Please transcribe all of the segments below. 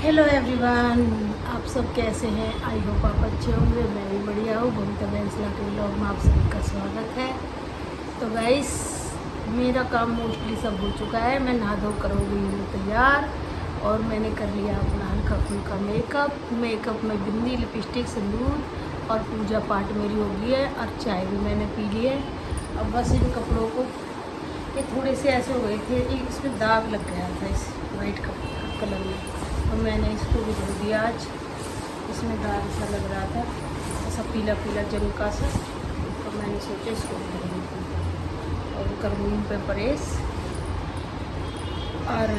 Hello everyone, आप सब कैसे हैं? आई होप आप अच्छे होंगे। मैं भी बढ़िया हूँ। भूमिका बैंसला के ब्लॉग में आप सभी का स्वागत है। तो गाइस, मेरा काम मोस्टली सब हो चुका है। मैं नहा धो कर हो गई हूँ तैयार और मैंने कर लिया अपना हल्का फुल्का मेकअप में बिंदी, लिपस्टिक, सिंदूर और पूजा पाठ मेरी हो गई है और चाय भी मैंने पी ली है। अब बस इन कपड़ों को, ये थोड़े से ऐसे हो गए थे, इसमें दाग लग गया था इस वाइट कलर में, तो मैंने इसको भी धो दिया आज। इसमें दाग सा लग रहा था, ऐसा पीला पीला जंका सा, तो मैंने सोचा इसको भी धो दूँ और करूँगी पे प्रेस। और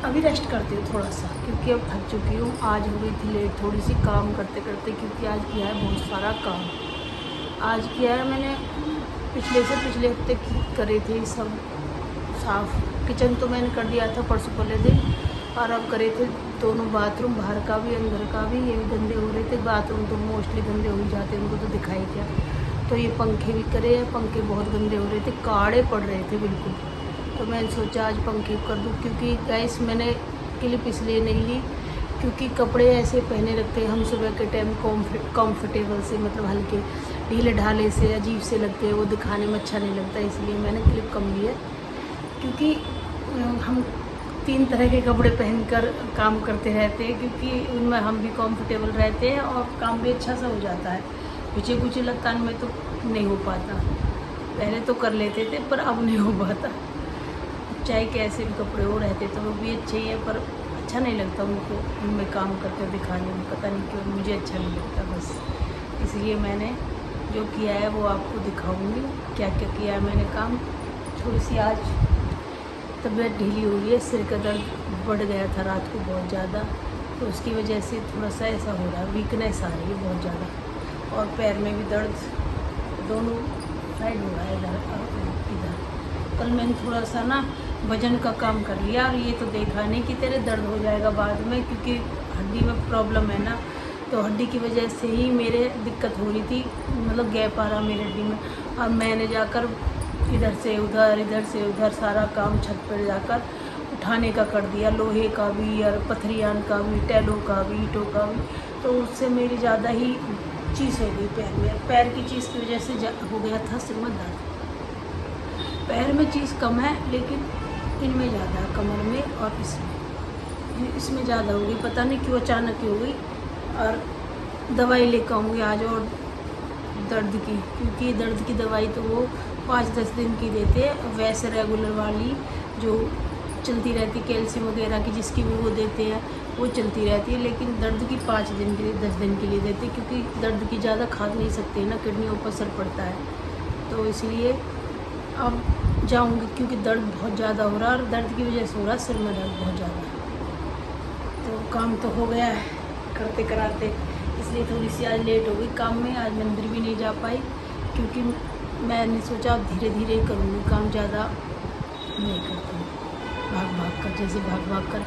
अभी रेस्ट करती हूँ थोड़ा सा, क्योंकि अब थक चुकी हूँ। आज हो गई थी लेट थोड़ी सी काम करते करते, क्योंकि आज किया है बहुत सारा काम। आज किया है मैंने, पिछले हफ्ते करे थे सब साफ़। किचन तो मैंने कर दिया था परसों पहले दिन, और अब करे थे दोनों बाथरूम, बाहर का भी अंदर का भी, ये भी गंदे हो रहे थे। बाथरूम तो मोस्टली गंदे हो ही जाते हैं, उनको तो दिखाई क्या। तो ये पंखे भी करे हैं, पंखे बहुत गंदे हो रहे थे, काड़े पड़ रहे थे बिल्कुल। तो मैंने सोचा आज पंखे कर दूँ, क्योंकि गैस मैंने क्लिप इसलिए नहीं ली क्योंकि कपड़े ऐसे पहने रखते हैं हम सुबह के टाइम कम्फर्टेबल से, मतलब हल्के ढीले ढाले से अजीब से लगते हैं, वो दिखाने में अच्छा नहीं लगता, इसलिए मैंने क्लिप कम ली है। क्योंकि हम 3 तरह के कपड़े पहनकर काम करते रहते हैं, क्योंकि उनमें हम भी कंफर्टेबल रहते हैं और काम भी अच्छा सा हो जाता है। पीछे कुछ लगता में तो नहीं हो पाता, पहले तो कर लेते थे पर अब नहीं हो पाता। चाहे कैसे भी कपड़े हो रहते तो वो भी अच्छे ही है, पर अच्छा नहीं लगता उनको उनमें काम करके दिखाने में, पता नहीं क्यों मुझे अच्छा नहीं लगता। बस इसलिए मैंने जो किया है वो आपको दिखाऊंगी, क्या क्या किया है मैंने काम। थोड़ी सी आज तबीयत ढीली हुई है, सिर का दर्द बढ़ गया था रात को बहुत ज़्यादा, तो उसकी वजह से थोड़ा सा ऐसा हो रहा है, वीकनेस आ रही है बहुत ज़्यादा। और पैर में भी दर्द दोनों साइड हो रहा है, इधर। कल मैंने थोड़ा सा ना वजन का काम कर लिया, और ये तो देखा नहीं कि तेरे दर्द हो जाएगा बाद में, क्योंकि हड्डी में प्रॉब्लम है ना, तो हड्डी की वजह से ही मेरे दिक्कत हो रही थी, मतलब गैप आ रहा मेरे हड्डी में। और मैंने जाकर इधर से उधर सारा काम छत पर जाकर उठाने का कर दिया, लोहे का भी और पथरियान का भी, टैलों का भी, ईंटों का भी। तो उससे मेरी ज़्यादा ही चीज़ हो गई पैर में, पैर की चीज़ की वजह से हो गया था सिर में दर्द। पैर में चीज़ कम है लेकिन इनमें ज़्यादा है, कमर में और इसमें ज़्यादा हो गई, पता नहीं क्यों अचानक ही हो गई। और दवाई लेकर आऊँगी आज और दर्द की, क्योंकि दर्द की दवाई तो वो 5-10 दिन की देते हैं, वैसे रेगुलर वाली जो चलती रहती कैल्शियम वगैरह की जिसकी भी वो देते हैं वो चलती रहती है, लेकिन दर्द की 5 दिन के लिए 10 दिन के लिए देते हैं, क्योंकि दर्द की ज़्यादा खा नहीं सकते ना, किडनियों पर असर पड़ता है। तो इसलिए अब जाऊंगी, क्योंकि दर्द बहुत ज़्यादा हो रहा है और दर्द की वजह से हो रहा है सिर में दर्द बहुत ज़्यादा। तो काम तो हो गया है करते कराते, इसलिए थोड़ी सी आज लेट हो गई काम में। आज मंदिर भी नहीं जा पाई, क्योंकि मैंने सोचा अब धीरे धीरे करूँगी काम, ज़्यादा नहीं करती हूँ भाग भाग कर,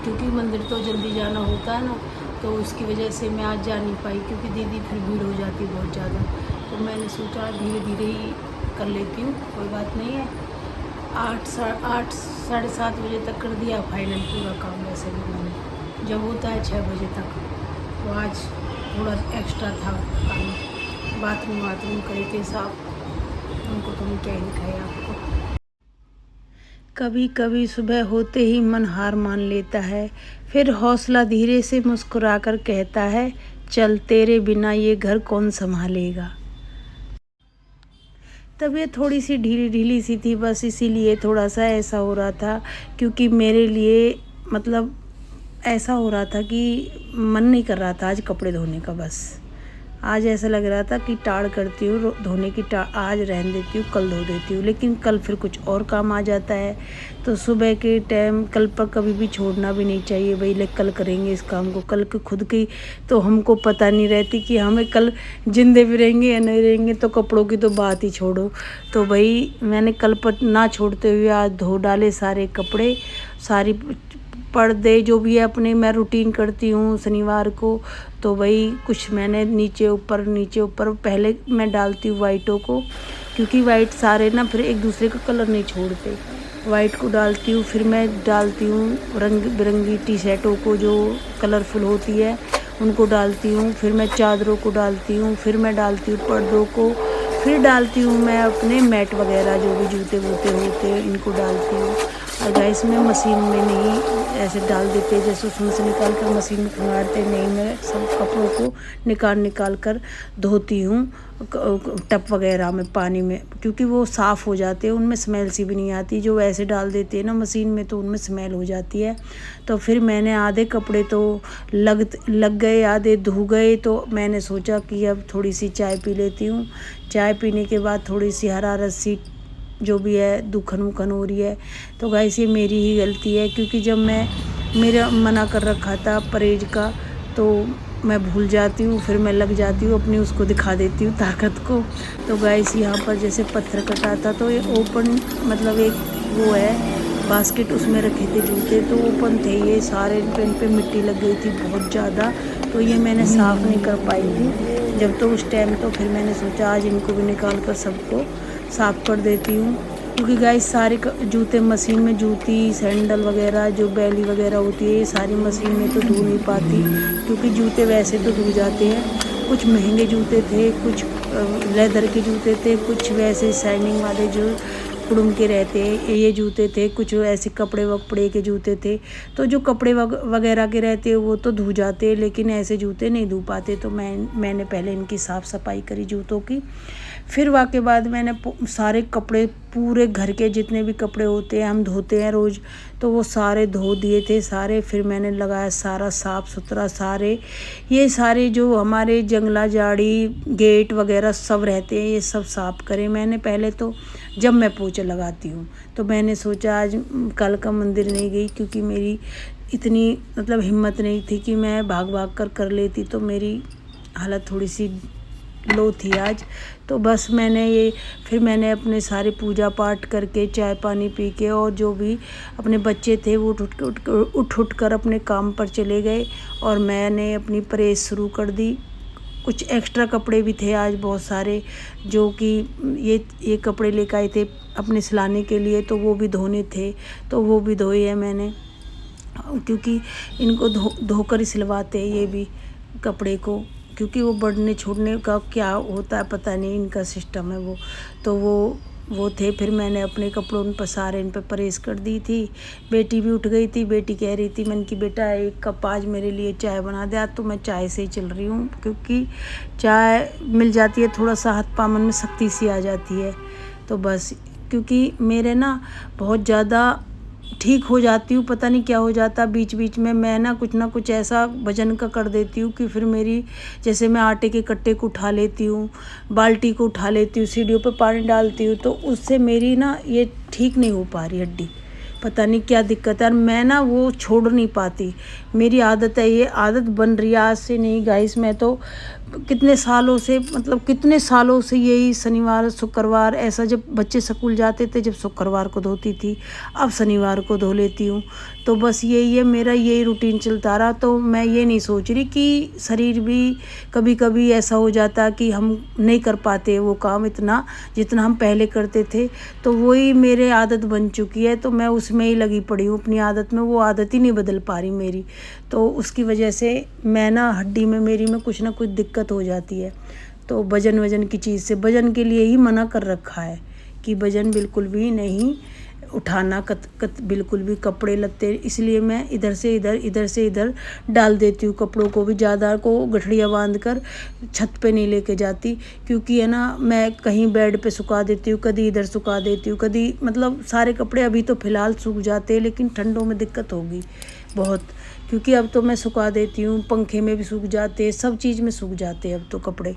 क्योंकि मंदिर तो जल्दी जाना होता है ना, तो उसकी वजह से मैं आज जा नहीं पाई, क्योंकि दीदी फिर भीड़ हो जाती है बहुत ज़्यादा। तो मैंने सोचा धीरे धीरे ही कर लेती हूँ, कोई बात नहीं है। 8 साढ़े 7 बजे तक कर दिया फाइनल पूरा काम, वैसे भी मैंने जब होता है 6 बजे तक। तो आज थोड़ा एक्स्ट्रा था काम, बाथरूम करे थे साफ, उनको तो मैं क्या ही दिखाया आपको। कभी कभी सुबह होते ही मन हार मान लेता है, फिर हौसला धीरे से मुस्कुराकर कहता है, चल तेरे बिना ये घर कौन संभालेगा। तबीयत थोड़ी सी ढीली सी थी, बस इसीलिए थोड़ा सा ऐसा हो रहा था, क्योंकि मेरे लिए मतलब ऐसा हो रहा था कि मन नहीं कर रहा था आज कपड़े धोने का। बस आज ऐसा लग रहा था कि टाड़ करती हूँ धोने की, आज रहने देती हूँ, कल धो देती हूँ, लेकिन कल फिर कुछ और काम आ जाता है। तो सुबह के टाइम कल पर कभी भी छोड़ना भी नहीं चाहिए, भाई ले कल करेंगे इस काम को, कल के खुद की तो हमको पता नहीं रहती कि हमें कल जिंदे भी रहेंगे या नहीं रहेंगे, तो कपड़ों की तो बात ही छोड़ो। तो भाई मैंने कल पर ना छोड़ते हुए आज धो डाले सारे कपड़े, सारी पर्दे जो भी है अपने मैं रूटीन करती हूँ शनिवार को, तो वही कुछ मैंने नीचे ऊपर पहले मैं डालती हूँ वाइटों को, क्योंकि वाइट सारे ना फिर एक दूसरे का कलर नहीं छोड़ते। वाइट को डालती हूँ, फिर मैं डालती हूँ रंग बिरंगी टी शर्टों को जो कलरफुल होती है उनको डालती हूँ, फिर मैं चादरों को डालती हूँ, फिर मैं डालती हूँ पर्दों को, फिर डालती हूँ मैं अपने मैट वगैरह जो भी जूते वूते होते हैं इनको डालती हूँ। और गैस में मशीन में नहीं ऐसे डाल देते जैसे उसमें से निकाल कर मशीन में खंगारते नहीं, मैं सब कपड़ों को निकाल कर धोती हूँ टब वगैरह में पानी में, क्योंकि वो साफ़ हो जाते हैं, उनमें स्मेल सी भी नहीं आती। जो वैसे डाल देते हैं ना मशीन में तो उनमें स्मेल हो जाती है। तो फिर मैंने आधे कपड़े तो लग गए, आधे धो गए, तो मैंने सोचा कि अब थोड़ी सी चाय पी लेती हूँ। चाय पीने के बाद थोड़ी सी हरारत सी जो भी है दुखन वुखन हो रही है। तो गाइस ये मेरी ही गलती है, क्योंकि जब मैं मेरा मना कर रखा था परहेज का तो मैं भूल जाती हूँ, फिर मैं लग जाती हूँ अपनी उसको दिखा देती हूँ ताकत को। तो गाइस यहाँ पर जैसे पत्थर कटा था तो ये ओपन मतलब एक वो है बास्केट, उसमें रखे थे जूते तो ओपन थे, ये सारे इन पे मिट्टी लग गई थी बहुत ज़्यादा, तो ये मैंने साफ़ नहीं कर पाई थी जब तो उस टाइम। तो फिर मैंने सोचा आज इनको भी निकाल कर सबको साफ़ कर देती हूँ, क्योंकि गाइस सारे जूते मशीन में, जूती सैंडल वगैरह जो बैली वगैरह होती है ये सारी मशीन में तो धो नहीं पाती, क्योंकि जूते वैसे तो धो जाते हैं। कुछ महंगे जूते थे, कुछ लेदर के जूते थे, कुछ वैसे शाइनिंग वाले जो कुड़ुम के रहते हैं ये जूते थे, कुछ ऐसे कपड़े वपड़े के जूते थे। तो जो कपड़े वगैरह के रहते हैं वो तो धो जाते हैं, लेकिन ऐसे जूते नहीं धो पाते। तो मैंने पहले इनकी साफ़ सफाई करी जूतों की, फिर वाके बाद मैंने सारे कपड़े, पूरे घर के जितने भी कपड़े होते हैं हम धोते हैं रोज़, तो वो सारे धो दिए थे सारे। फिर मैंने लगाया सारा साफ़ सुथरा, सारे ये सारे जो हमारे जंगला झाड़ी गेट वगैरह सब रहते हैं ये सब साफ़ करे मैंने पहले। तो जब मैं पोछा लगाती हूँ तो मैंने सोचा आज कल का मंदिर नहीं गई, क्योंकि मेरी इतनी मतलब हिम्मत नहीं थी कि मैं भाग भाग कर लेती, तो मेरी हालत थोड़ी सी लो थी आज। तो बस फिर मैंने अपने सारे पूजा पाठ करके चाय पानी पी के, और जो भी अपने बच्चे थे वो उठ कर अपने काम पर चले गए, और मैंने अपनी प्रेस शुरू कर दी। कुछ एक्स्ट्रा कपड़े भी थे आज बहुत सारे, जो कि ये कपड़े लेकर आए थे अपने सिलाने के लिए, तो वो भी धोने थे, तो वो भी धोए हैं मैंने, क्योंकि इनको धोकर ही सिलवाते हैं ये भी कपड़े को, क्योंकि वो बढ़ने छोड़ने का क्या होता है पता नहीं, इनका सिस्टम है वो। तो वो थे। फिर मैंने अपने कपड़ों पर सारे इन पर प्रेस कर दी थी। बेटी भी उठ गई थी, बेटी कह रही थी मन की बेटा एक कप आज मेरे लिए चाय बना दे। आज तो मैं चाय से ही चल रही हूँ, क्योंकि चाय मिल जाती है थोड़ा सा हाथ पाँव में शक्ति सी आ जाती है। तो बस क्योंकि मेरे ना बहुत ज़्यादा ठीक हो जाती हूँ, पता नहीं क्या हो जाता बीच बीच में, मैं ना कुछ ऐसा वजन का कर देती हूँ कि फिर मेरी, जैसे मैं आटे के कट्टे को उठा लेती हूँ, बाल्टी को उठा लेती हूँ, सीढ़ियों पे पानी डालती हूँ, तो उससे मेरी ना ये ठीक नहीं हो पा रही हड्डी, पता नहीं क्या दिक्कत है। और मैं ना वो छोड़ नहीं पाती, मेरी आदत है, ये आदत बन रही है आज से नहीं गाइस। मैं तो कितने सालों से, मतलब कितने सालों से यही शनिवार शुक्रवार ऐसा, जब बच्चे स्कूल जाते थे जब शुक्रवार को धोती थी, अब शनिवार को धो लेती हूँ। तो बस यही है मेरा, यही रूटीन चलता रहा। तो मैं ये नहीं सोच रही कि शरीर भी कभी कभी ऐसा हो जाता कि हम नहीं कर पाते वो काम इतना जितना हम पहले करते थे, तो वही मेरे आदत बन चुकी है, तो मैं उसमें ही लगी पड़ी हूँ अपनी आदत में, वो आदत ही नहीं बदल पा रही मेरी। तो उसकी वजह से मैं ना हड्डी में मेरी में कुछ ना कुछ दिक्कत हो जाती है। तो वजन की चीज़ से, वजन के लिए ही मना कर रखा है कि वजन बिल्कुल भी नहीं उठाना, कत बिल्कुल भी। कपड़े लत्ते इसलिए मैं इधर से इधर डाल देती हूँ, कपड़ों को भी ज़्यादा को गठड़ियाँ बांध कर छत पे नहीं लेके जाती, क्योंकि है ना मैं कहीं बेड पे सुखा देती हूँ, कभी इधर सुखा देती हूँ, कभी मतलब सारे कपड़े अभी तो फ़िलहाल सूख जाते हैं, लेकिन ठंडों में दिक्कत होगी बहुत, क्योंकि अब तो मैं सुखा देती हूँ, पंखे में भी सूख जाते हैं, सब चीज़ में सूख जाते हैं अब तो कपड़े।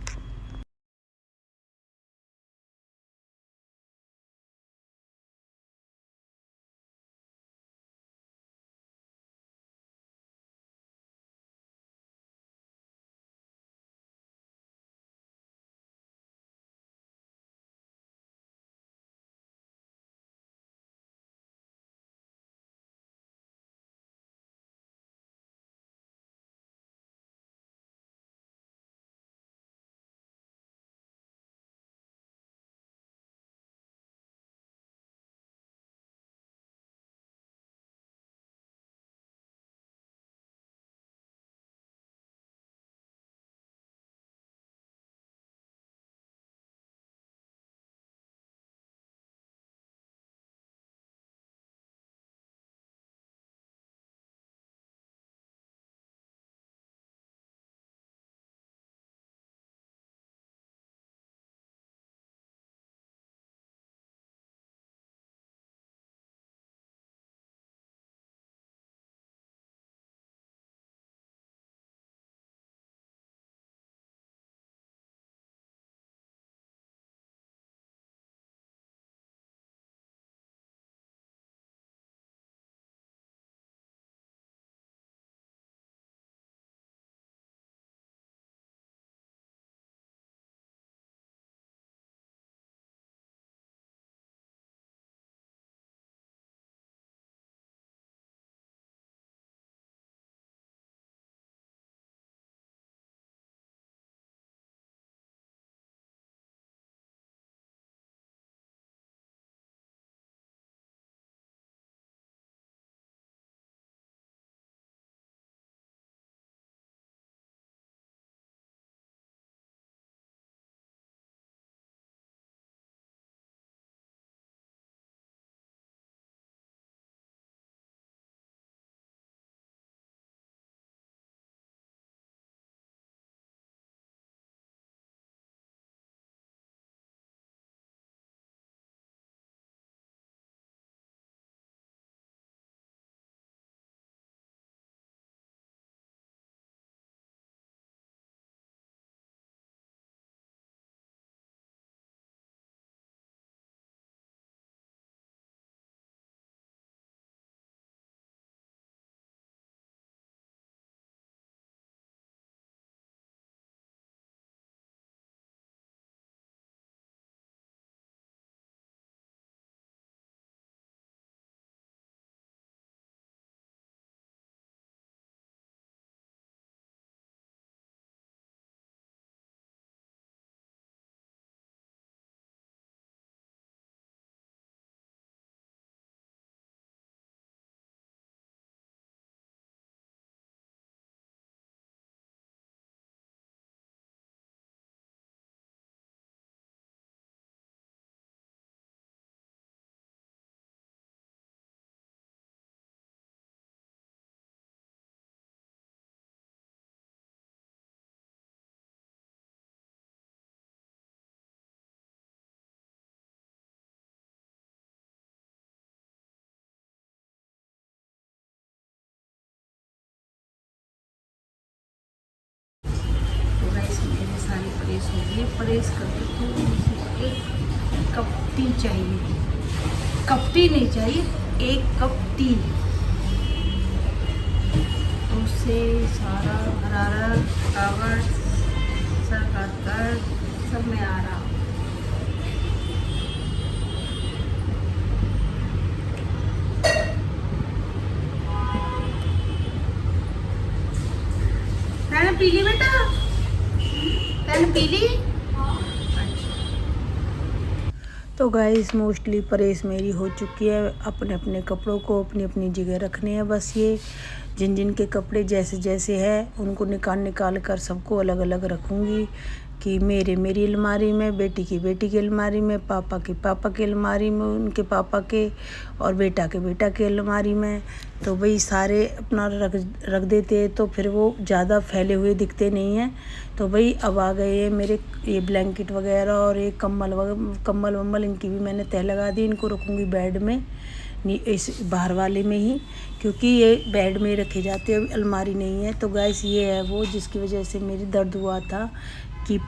परेस हो गई। परेस करके थोड़ी सी एक कप टी चाहिए, कप टी नहीं चाहिए, 1 कप टी। तो उससे सारा हरारत, थकावट, सर का दर्द सब में आ रहा। मैंने पी ली बेटा, मैंने पी ली। तो गाइस मोस्टली परेस मेरी हो चुकी है। अपने अपने कपड़ों को अपनी अपनी जगह रखने हैं। बस ये जिन जिन के कपड़े जैसे जैसे हैं उनको निकाल कर सबको अलग अलग रखूँगी कि मेरी अलमारी में, बेटी की अलमारी में, पापा की अलमारी में, उनके पापा के और बेटा के अलमारी में। तो भाई सारे अपना रख देते हैं तो फिर वो ज़्यादा फैले हुए दिखते नहीं हैं। तो भाई अब आ गए हैं मेरे ये ब्लैंकेट वगैरह और ये कम्बल वम्बल, इनकी भी मैंने तह लगा दी। इनको रखूँगी बेड में, इस बाहर वाले में ही, क्योंकि ये बेड में रखे जाते हैं, अलमारी नहीं है। तो गाइस ये है वो जिसकी वजह से मेरी दर्द हुआ था कि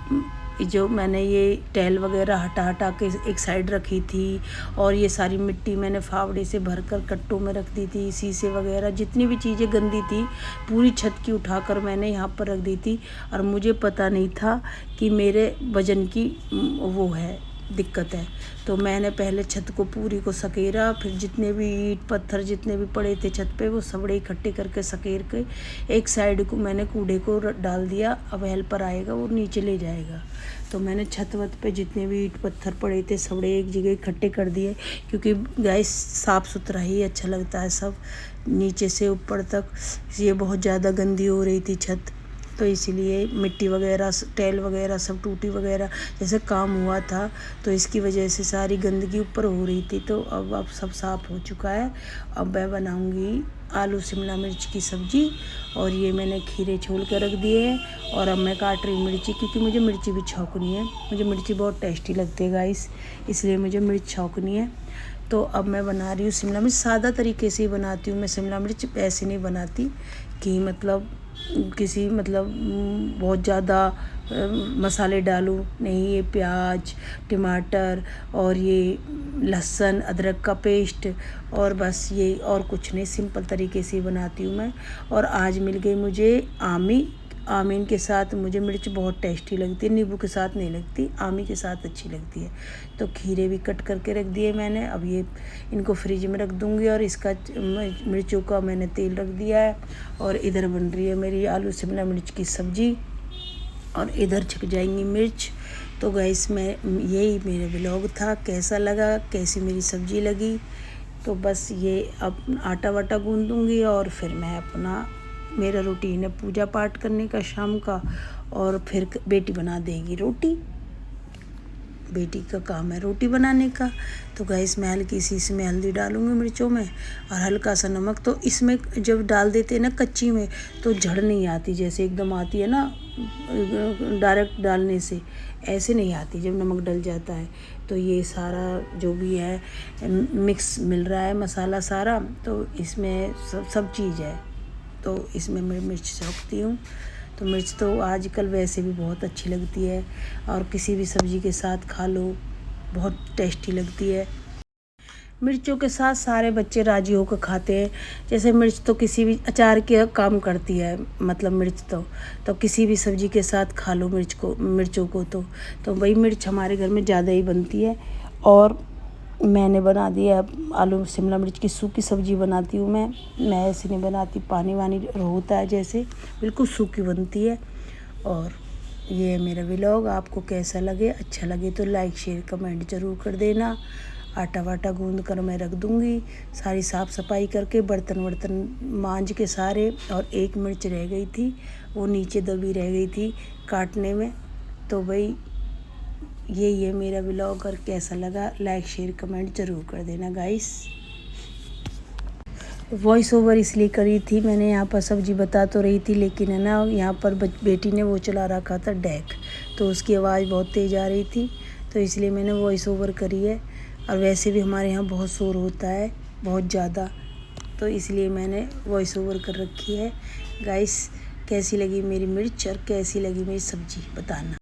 जो मैंने ये टैल वगैरह हटा के एक साइड रखी थी और ये सारी मिट्टी मैंने फावड़े से भरकर कट्टों में रख दी थी। शीशे वगैरह जितनी भी चीज़ें गंदी थी पूरी छत की उठाकर मैंने यहाँ पर रख दी थी। और मुझे पता नहीं था कि मेरे वज़न की वो है दिक्कत है। तो मैंने पहले छत को पूरी को सकेरा, फिर जितने भी ईंट पत्थर जितने भी पड़े थे छत पे वो सबड़े इकट्ठे करके सकेर के एक साइड को मैंने कूड़े को डाल दिया। अब हेल्पर आएगा वो नीचे ले जाएगा। तो मैंने छत वत पे जितने भी ईंट पत्थर पड़े थे सबड़े एक जगह इकट्ठे कर दिए, क्योंकि गाइस साफ़ सुथरा ही अच्छा लगता है सब, नीचे से ऊपर तक। ये बहुत ज़्यादा गंदी हो रही थी छत, तो इसीलिए मिट्टी वगैरह टैल वगैरह सब टूटी वगैरह जैसे काम हुआ था तो इसकी वजह से सारी गंदगी ऊपर हो रही थी। तो अब सब साफ़ हो चुका है। अब मैं बनाऊंगी आलू शिमला मिर्च की सब्ज़ी और ये मैंने खीरे छोल कर रख दिए हैं। और अब मैं काट रही हूँ मिर्ची, क्योंकि मुझे मिर्ची भी छौंकनी है। मुझे मिर्ची बहुत टेस्टी लगती है गाइस, इसलिए मुझे मिर्च छौंकनी है। तो अब मैं बना रही हूँ शिमला मिर्च। सादा तरीके से ही बनाती हूँ मैं शिमला मिर्च, ऐसे नहीं बनाती कि मतलब किसी बहुत ज़्यादा मसाले डालूँ नहीं। ये प्याज टमाटर और ये लहसुन अदरक का पेस्ट और बस ये, और कुछ नहीं, सिंपल तरीके से बनाती हूँ मैं। और आज मिल गई मुझे आमीन के साथ मुझे मिर्च बहुत टेस्टी लगती है, नींबू के साथ नहीं लगती, आमी के साथ अच्छी लगती है। तो खीरे भी कट करके रख दिए मैंने। अब ये इनको फ्रिज में रख दूँगी और इसका मिर्चों का मैंने तेल रख दिया है। और इधर बन रही है मेरी आलू शिमला मिर्च की सब्ज़ी और इधर छिक जाएंगी मिर्च। तो गाइस मैं यही मेरा व्लॉग था। कैसा लगा, कैसी मेरी सब्ज़ी लगी, तो बस ये अब आटा वाटा गूँध दूँगी और फिर मैं अपना, मेरा रूटीन है पूजा पाठ करने का शाम का, और फिर बेटी बना देगी रोटी। बेटी का काम है रोटी बनाने का। तो गाइस मैं हल्की सी इसमें हल्दी डालूँगी मिर्चों में और हल्का सा नमक। तो इसमें जब डाल देते हैं ना कच्ची में तो झड़ नहीं आती, जैसे एकदम आती है ना डायरेक्ट डालने से, ऐसे नहीं आती जब नमक डल जाता है। तो ये सारा जो भी है मिक्स मिल रहा है मसाला सारा, तो इसमें सब चीज़ है। तो इसमें मैं मिर्च छौंकती हूँ। तो मिर्च तो आजकल वैसे भी बहुत अच्छी लगती है और किसी भी सब्ज़ी के साथ खा लो, बहुत टेस्टी लगती है। मिर्चों के साथ सारे बच्चे राजी होकर खाते हैं। जैसे मिर्च तो किसी भी अचार के काम करती है, मतलब मिर्च तो किसी भी सब्ज़ी के साथ खा लो मिर्चों को। तो वही मिर्च हमारे घर में ज़्यादा ही बनती है। और मैंने बना दिया आलू शिमला मिर्च की सूखी सब्ज़ी बनाती हूँ मैं ऐसे नहीं बनाती, पानी वानी होता है जैसे, बिल्कुल सूखी बनती है। और ये है मेरा व्लॉग। आपको कैसा लगे, अच्छा लगे तो लाइक शेयर कमेंट ज़रूर कर देना। आटा वाटा गूंद कर मैं रख दूँगी, सारी साफ़ सफाई करके बर्तन वर्तन मांज के सारे। और एक मिर्च रह गई थी, वो नीचे दबी रह गई थी काटने में। तो भाई यही है मेरा व्लॉग, और कैसा लगा लाइक शेयर कमेंट ज़रूर कर देना गाइस। वॉइस ओवर इसलिए करी थी, मैंने यहाँ पर सब्ज़ी बता तो रही थी, लेकिन है ना यहाँ पर बेटी ने वो चला रखा था डेक, तो उसकी आवाज़ बहुत तेज़ आ रही थी, तो इसलिए मैंने वॉइस ओवर करी है। और वैसे भी हमारे यहाँ बहुत शोर होता है, बहुत ज़्यादा, तो इसलिए मैंने वॉइस ओवर कर रखी है। गाइस कैसी लगी मेरी मिर्च और कैसी लगी मेरी सब्ज़ी बताना।